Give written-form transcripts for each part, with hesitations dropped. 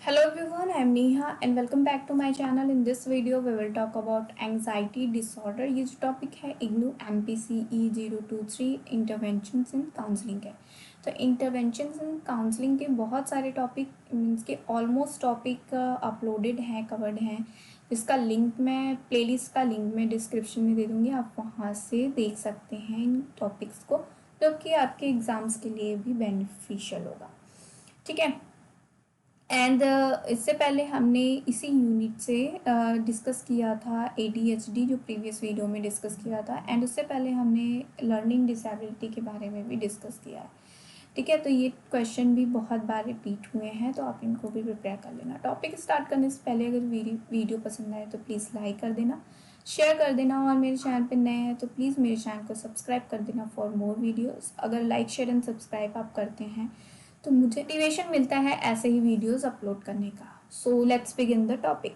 Hello everyone, I am Neha and welcome back to my channel. In this video we will talk about anxiety disorder. ये जो topic है IGNOU MPCE 023 interventions इन counselling है। तो interventions इन counselling के बहुत सारे topic means के almost topic uploaded हैं, कवर्ड हैं, जिसका लिंक मैं प्लेलिस्ट का लिंक मैं डिस्क्रिप्शन में दे दूँगी। आप वहाँ से देख सकते हैं इन टॉपिक्स को, जो कि आपके एग्ज़ाम्स के लिए भी बेनिफिशियल होगा। ठीक है। एंड इससे पहले हमने इसी यूनिट से डिस्कस किया था ADHD, जो प्रीवियस वीडियो में डिस्कस किया था। एंड उससे पहले हमने लर्निंग डिसेबिलिटी के बारे में भी डिस्कस किया है। ठीक है, तो ये क्वेश्चन भी बहुत बार रिपीट हुए हैं, तो आप इनको भी प्रिपेयर कर लेना। टॉपिक स्टार्ट करने से पहले अगर वीडियो पसंद आए तो प्लीज़ लाइक कर देना, शेयर कर देना, और मेरे चैनल पे नए हैं तो प्लीज़ मेरे चैनल को सब्सक्राइब कर देना फॉर मोर वीडियोस। अगर लाइक शेयर एंड सब्सक्राइब आप करते हैं तो मुझे मोटिवेशन मिलता है ऐसे ही वीडियोस अपलोड करने का। So let's begin the topic.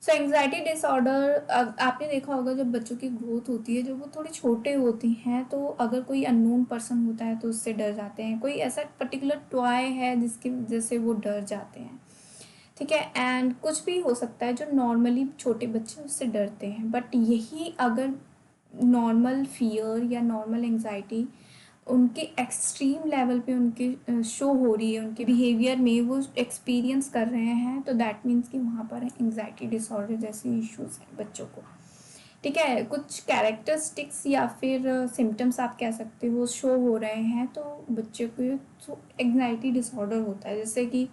So anxiety disorder, आपने देखा होगा जब बच्चों की ग्रोथ होती है, जब वो थोड़े छोटे होते हैं, तो अगर कोई अननोन पर्सन होता है तो उससे डर जाते हैं। कोई ऐसा पर्टिकुलर टॉय है जिसकी वजह से वो डर जाते हैं। ठीक है, एंड कुछ भी हो सकता है जो नॉर्मली छोटे बच्चे उससे डरते हैं, बट यही अगर नॉर्मल फियर या नॉर्मल एंग्जाइटी उनके एक्सट्रीम लेवल पे उनके शो हो रही है, उनके बिहेवियर में वो एक्सपीरियंस कर रहे हैं, तो दैट मीन्स कि वहाँ पर एंग्जाइटी डिसऑर्डर जैसे इश्यूज हैं बच्चों को। ठीक है, कुछ कैरेक्टरिस्टिक्स या फिर सिम्टम्स आप कह सकते हो शो हो रहे हैं, तो बच्चे को एंग्जाइटी डिसऑर्डर होता है। जैसे कि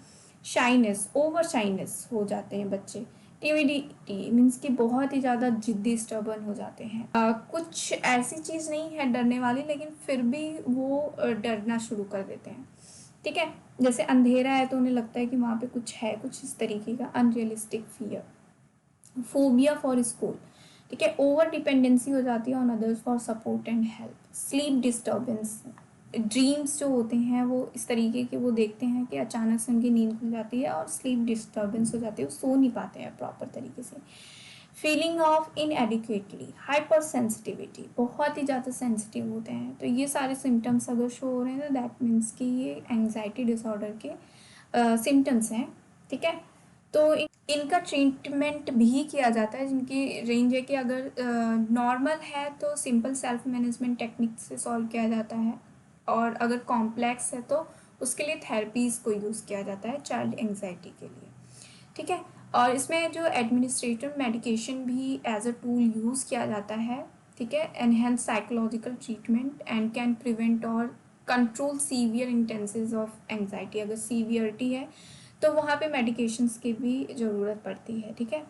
शाइनेस, ओवर शाइनेस हो जाते हैं बच्चे। टिमिडिटी मीन्स कि बहुत ही ज़्यादा जिद्दी, स्टबर्न हो जाते हैं। कुछ ऐसी चीज़ नहीं है डरने वाली, लेकिन फिर भी वो डरना शुरू कर देते हैं। ठीक है, जैसे अंधेरा है तो उन्हें लगता है कि वहाँ पे कुछ है, कुछ इस तरीके का unrealistic fear. Phobia for school. ठीक है, ओवर डिपेंडेंसी हो जाती है on others for support and help. Sleep disturbance, dreams जो होते हैं वो इस तरीके के वो देखते हैं कि अचानक से उनकी नींद खुल जाती है और स्लीप डिस्टर्बेंस हो जाती है, वो सो नहीं पाते हैं प्रॉपर तरीके से। फीलिंग ऑफ इनएडिक्वेटली, हाइपर सेंसिटिविटी, बहुत ही ज़्यादा सेंसिटिव होते हैं। तो ये सारे सिम्टम्स अगर शो हो रहे हैं तो दैट मीन्स कि ये एंग्जाइटी डिसऑर्डर के सिम्टम्स हैं। ठीक है, तो इनका ट्रीटमेंट भी किया जाता है, जिनकी रेंज है कि अगर नॉर्मल है तो सिंपल सेल्फ मैनेजमेंट टेक्निक से सॉल्व किया जाता है, और अगर कॉम्प्लेक्स है तो उसके लिए थेरेपीज़ को यूज़ किया जाता है चाइल्ड एंग्जाइटी के लिए। ठीक है, और इसमें जो एडमिनिस्ट्रेटिव मेडिकेशन भी एज अ टूल यूज़ किया जाता है। ठीक है, enhance psychological treatment and can prevent और कंट्रोल सीवियर इंटेंसिस ऑफ एंग्जाइटी। अगर सीवियरिटी है तो वहाँ पे मेडिकेशंस की भी ज़रूरत पड़ती है। ठीक है,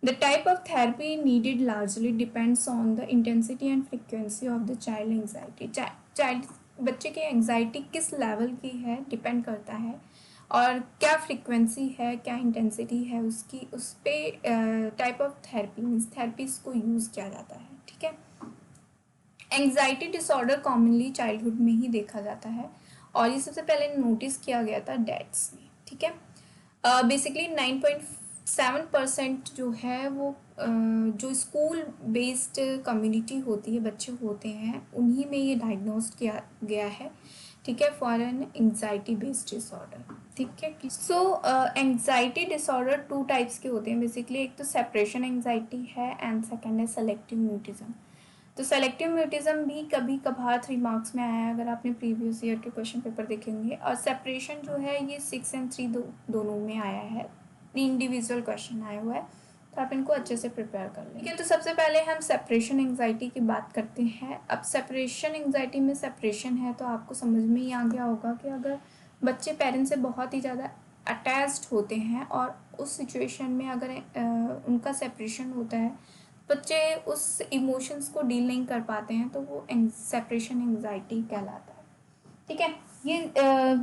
the type of therapy needed largely depends on the intensity and frequency of the child anxiety. Child बच्चे की एंग्जाइटी किस लेवल की है डिपेंड करता है, और क्या फ्रिक्वेंसी है, क्या इंटेंसिटी है उसकी, उस पर type of therapy means therapies को यूज़ किया जाता है। ठीक है, एंग्जाइटी डिसऑर्डर कॉमनली चाइल्डहुड में ही देखा जाता है, और ये सबसे पहले नोटिस किया गया था डैड्स में। ठीक है, बेसिकली 9.7% जो है वो जो स्कूल बेस्ड कम्युनिटी होती है, बच्चे होते हैं, उन्हीं में ये डायग्नोज किया गया है। ठीक है, for an anxiety based disorder. ठीक है, so anxiety disorder two types के होते हैं बेसिकली। एक तो सेपरेशन एंग्जाइटी है एंड सेकेंड है सेलेक्टिव म्यूटिज्म। तो सेलेक्टिव म्यूटिज्म भी कभी कभार 3 मार्क्स में आया है, अगर आपने प्रीवियस ईयर के क्वेश्चन पेपर देखेंगे। और सेपरेशन जो है ये 6 एंड 3 दोनों में आया है, इंडिविजुअल क्वेश्चन आया हुआ है, तो आप इनको अच्छे से प्रिपेयर कर लें। ठीक है, तो सबसे पहले हम सेपरेशन एंग्जाइटी की बात करते हैं। अब सेपरेशन एंग्जाइटी में सेपरेशन है तो आपको समझ में ही आ गया होगा कि अगर बच्चे पेरेंट्स से बहुत ही ज़्यादा अटैच्ड होते हैं और उस सिचुएशन में अगर उनका सेपरेशन होता है, बच्चे उस इमोशंस को डील नहीं कर पाते हैं, तो वो सेपरेशन एंग्जाइटी कहलाता है। ठीक है, ये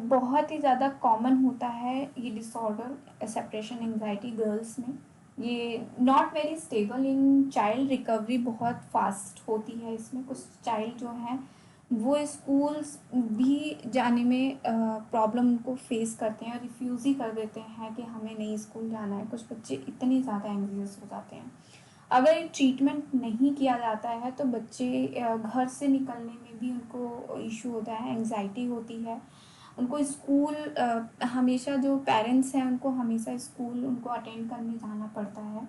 बहुत ही ज़्यादा कॉमन होता है ये डिसऑर्डर सेपरेशन एंग्जाइटी गर्ल्स में। ये not very stable in child, recovery बहुत फास्ट होती है इसमें। कुछ चाइल्ड जो हैं वो स्कूल्स भी जाने में प्रॉब्लम को फेस करते हैं, रिफ्यूज़ ही कर देते हैं कि हमें नहीं स्कूल जाना है। कुछ बच्चे इतने ज़्यादा एंग्जियस हो जाते हैं। अगर ये ट्रीटमेंट नहीं किया जाता है तो बच्चे घर से निकलने में भी उनको इशू होता है, एंग्जाइटी होती है। उनको स्कूल हमेशा, जो पेरेंट्स हैं उनको हमेशा स्कूल उनको अटेंड करने जाना पड़ता है,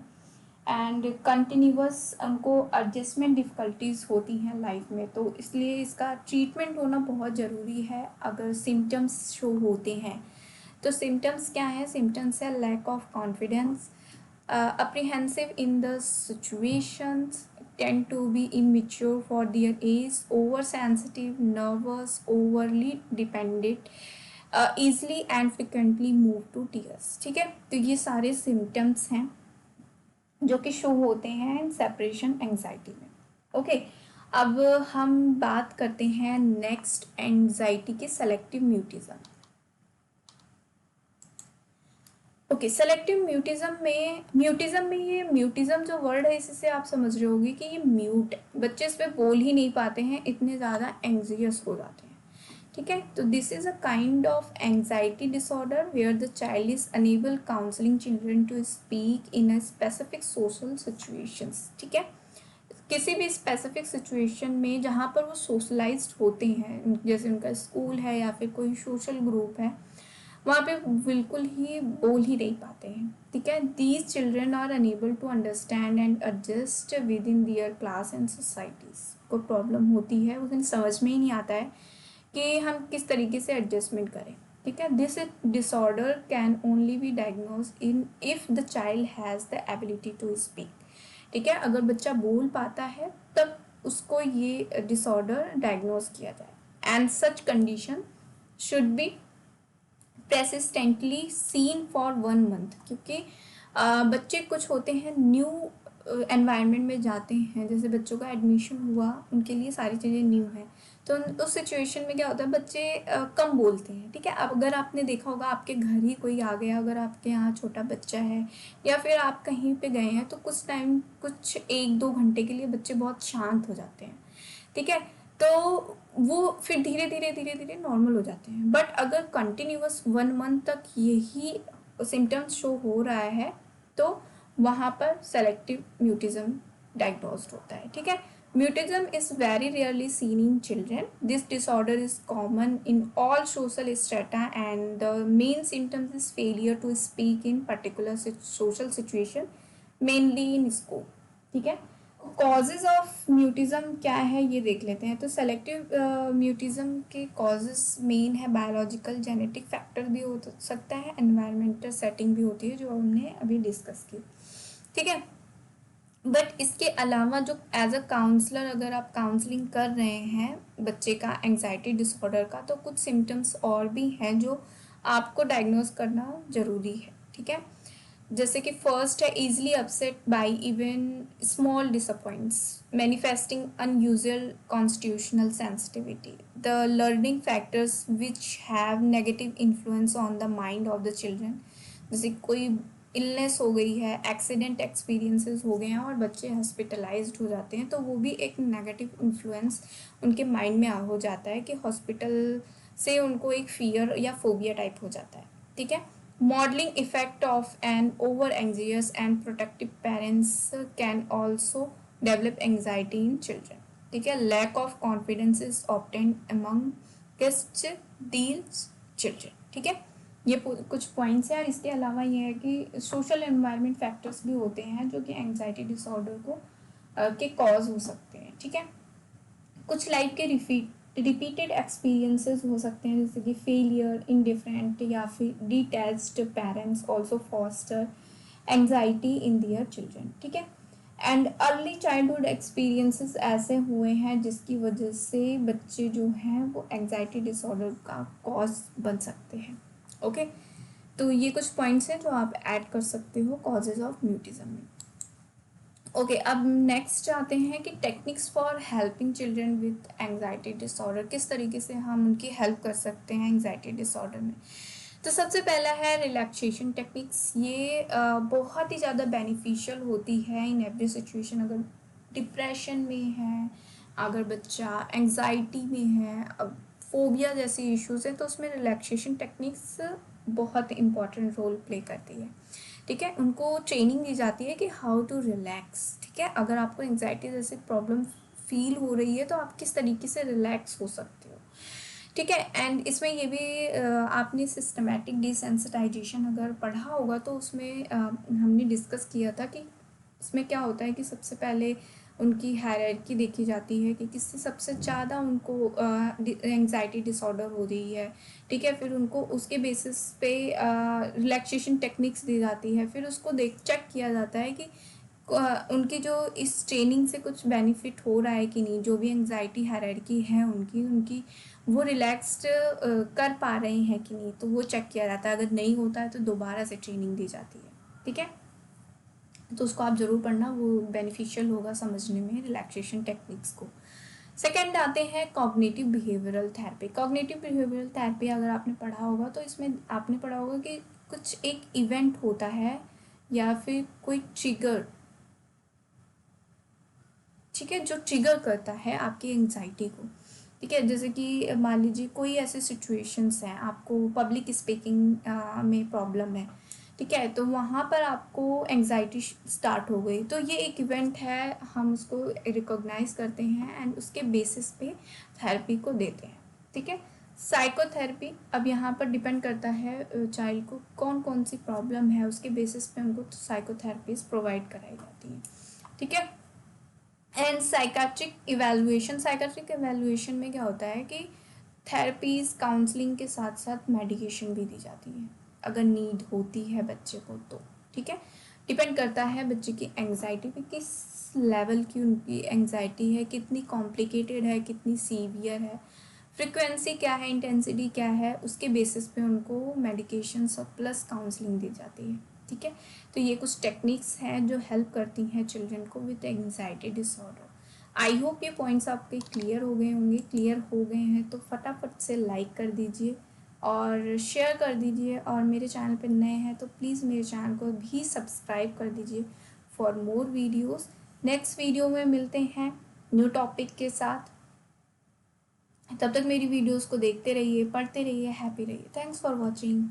एंड कंटिन्यूअस उनको एडजस्टमेंट डिफ़िकल्टीज़ होती हैं लाइफ में, तो इसलिए इसका ट्रीटमेंट होना बहुत ज़रूरी है अगर सिम्टम्स शो होते हैं। तो सिम्टम्स क्या है? सिम्टम्स है lack of confidence, apprehensive in the situations, tend to be immature for their age, oversensitive, nervous, overly dependent, easily and frequently move to tears। ठीक है, तो ये सारे सिम्टम्स हैं जो कि शो होते हैं सेपरेशन एंजाइटी में। ओके, अब हम बात करते हैं नेक्स्ट एंजाइटी के selective mutism. Okay, selective mutism में ये म्यूटिज्म जो वर्ड है इससे आप समझ रहे होगे कि ये म्यूट है, बच्चे इस पर बोल ही नहीं पाते हैं, इतने ज़्यादा एंग्जियस हो जाते हैं। ठीक है, तो this is a kind of anxiety disorder where the child is unable counselling children to speak in a specific social situations. ठीक है, किसी भी स्पेसिफिक सिचुएशन में जहाँ पर वो सोशलाइज्ड होते हैं, जैसे उनका स्कूल है या फिर कोई सोशल ग्रुप है, वहाँ पे बिल्कुल ही बोल ही नहीं पाते हैं। ठीक है, these children are unable to understand and adjust with in their class and societies. को प्रॉब्लम होती है, उन्हें समझ में ही नहीं आता है कि हम किस तरीके से एडजस्टमेंट करें। ठीक है, this disorder can only be diagnose in if the child has the ability to speak. ठीक है, अगर बच्चा बोल पाता है तब उसको ये डिसऑर्डर डायग्नोज किया जाए, and such condition should be persistently seen for 1 month. क्योंकि बच्चे कुछ होते हैं न्यू एनवायरनमेंट में जाते हैं, जैसे बच्चों का एडमिशन हुआ, उनके लिए सारी चीज़ें न्यू हैं, तो उस सिचुएशन में क्या होता है, बच्चे कम बोलते हैं। ठीक है, अब अगर आपने देखा होगा आपके घर ही कोई आ गया, अगर आपके यहाँ छोटा बच्चा है या फिर आप कहीं पे गए हैं, तो कुछ टाइम, कुछ 1-2 घंटे के लिए बच्चे बहुत शांत हो जाते हैं। ठीक है, तो वो फिर धीरे धीरे धीरे धीरे नॉर्मल हो जाते हैं। बट अगर कंटिन्यूअस 1 मंथ तक यही सिम्टम्स शो हो रहा है तो वहाँ पर सेलेक्टिव म्यूटिज्म डायग्नोस्ड होता है। ठीक है, mutism is very rarely seen in children. This disorder is common in all social strata and the main symptoms is failure to speak in particular social situation, mainly in school. ठीक है, causes of mutism क्या है ये देख लेते हैं। तो selective mutism के कॉजेज मेन है बायोलॉजिकल, जेनेटिक फैक्टर भी हो सकता है, एनवायरमेंटल सेटिंग भी होती है जो हमने अभी डिस्कस की। ठीक है, बट इसके अलावा जो एज अ काउंसलर अगर आप काउंसलिंग कर रहे हैं बच्चे का एंग्जाइटी डिसऑर्डर का, तो कुछ सिम्टम्स और भी हैं जो आपको डायग्नोज करना ज़रूरी है। ठीक है, जैसे कि फर्स्ट है easily upset by even small disappoints, manifesting unusual constitutional sensitivity, the learning factors which have negative influence on the mind of the children. जैसे कोई इलनेस हो गई है, एक्सीडेंट एक्सपीरियंसेस हो गए हैं और बच्चे हॉस्पिटलाइज्ड हो जाते हैं, तो वो भी एक नेगेटिव इन्फ्लुएंस उनके माइंड में हो जाता है कि हॉस्पिटल से उनको एक फियर या फोबिया टाइप हो जाता है। ठीक है, modeling effect of an over anxious and protective parents can also develop anxiety in children। ठीक है, lack of confidence is obtained among these children। ठीक है, ये कुछ पॉइंट्स हैं। और इसके अलावा ये है कि सोशल एनवायरनमेंट फैक्टर्स भी होते हैं जो कि एंग्जाइटी डिसऑर्डर को के कॉज हो सकते हैं। ठीक है, कुछ लाइफ के रिपीटेड एक्सपीरियंसेस हो सकते हैं, जैसे कि फेलियर, इंडिफरेंट या फिर detached parents also foster anxiety in their children. ठीक है, एंड अर्ली चाइल्डहुड एक्सपीरियंसेस ऐसे हुए हैं जिसकी वजह से बच्चे जो हैं वो एंग्जाइटी डिसऑर्डर का कॉज बन सकते हैं। ओके, तो ये कुछ पॉइंट्स हैं जो आप ऐड कर सकते हो कॉजेज ऑफ म्यूटिज्म में। ओके, अब नेक्स्ट आते हैं कि techniques for helping children with anxiety disorder, किस तरीके से हम उनकी हेल्प कर सकते हैं एंग्जाइटी डिसऑर्डर में। तो सबसे पहला है रिलैक्सेशन टेक्निक्स। ये बहुत ही ज़्यादा बेनिफिशियल होती है इन एवरी सिचुएशन। अगर डिप्रेशन में है, अगर बच्चा एंग्जाइटी में है, फोबिया जैसे इश्यूज हैं, तो उसमें रिलैक्सेशन टेक्निक्स बहुत इंपॉर्टेंट रोल प्ले करती है। ठीक है, उनको ट्रेनिंग दी जाती है कि हाउ टू रिलैक्स। ठीक है, अगर आपको एंग्जाइटी जैसे प्रॉब्लम फील हो रही है तो आप किस तरीके से रिलैक्स हो सकते हो। ठीक है। एंड इसमें ये भी आपने सिस्टमेटिक डिसेंसिटाइजेशन अगर पढ़ा होगा तो उसमें हमने डिस्कस किया था कि इसमें क्या होता है कि सबसे पहले उनकी हायरार्की देखी जाती है कि किससे सबसे ज़्यादा उनको एंग्जाइटी डिसऑर्डर हो रही है। ठीक है, फिर उनको उसके बेसिस पे रिलैक्सेशन टेक्निक्स दी जाती है, फिर उसको चेक किया जाता है कि उनकी जो इस ट्रेनिंग से कुछ बेनिफिट हो रहा है कि नहीं, जो भी एंग्जाइटी हायरार्की है उनकी उनकी वो रिलैक्स्ड कर पा रहे हैं कि नहीं, तो वो चेक किया जाता है। अगर नहीं होता है तो दोबारा से ट्रेनिंग दी जाती है। ठीक है, तो उसको आप ज़रूर पढ़ना, वो बेनिफिशियल होगा समझने में रिलैक्सेशन टेक्निक्स को। सेकेंड आते हैं cognitive behavioural therapy. Cognitive behavioural therapy अगर आपने पढ़ा होगा तो इसमें आपने पढ़ा होगा कि कुछ एक इवेंट होता है या फिर कोई ट्रिगर, ठीक है, जो ट्रिगर करता है आपकी एंग्जाइटी को। ठीक है, जैसे कि मान लीजिए कोई ऐसे सिचुएशंस हैं, आपको पब्लिक स्पीकिंग में प्रॉब्लम है। ठीक है, तो वहाँ पर आपको एंग्जाइटी स्टार्ट हो गई, तो ये एक इवेंट है, हम उसको रिकॉग्नाइज करते हैं एंड उसके बेसिस पे थेरेपी को देते हैं। ठीक है, साइकोथेरेपी अब यहाँ पर डिपेंड करता है चाइल्ड को कौन कौन सी प्रॉब्लम है, उसके बेसिस पे उनको साइकोथेरेपीज प्रोवाइड कराई जाती हैं। ठीक है, and psychiatric evaluation. Psychiatric evaluation में क्या होता है कि थेरेपीज काउंसलिंग के साथ साथ मेडिकेशन भी दी जाती है अगर नीड होती है बच्चे को तो। ठीक है, डिपेंड करता है बच्चे की एंग्जाइटी पे, किस लेवल की उनकी एंग्जाइटी है, कितनी कॉम्प्लिकेटेड है, कितनी सीवियर है, फ्रिक्वेंसी क्या है, इंटेंसिटी क्या है, उसके बेसिस पे उनको मेडिकेशन और प्लस काउंसलिंग दी जाती है। ठीक है, तो ये कुछ टेक्निक्स हैं जो हेल्प करती हैं चिल्ड्रन को with anxiety disorder. I hope ये पॉइंट्स आपके क्लियर हो गए होंगे। क्लियर हो गए हैं तो फटाफट से लाइक कर दीजिए और शेयर कर दीजिए, और मेरे चैनल पर नए हैं तो प्लीज़ मेरे चैनल को भी सब्सक्राइब कर दीजिए for more videos. Next video में मिलते हैं न्यू टॉपिक के साथ। तब तक मेरी वीडियोज़ को देखते रहिए, पढ़ते रहिए, हैप्पी रहिए। Thanks for watching.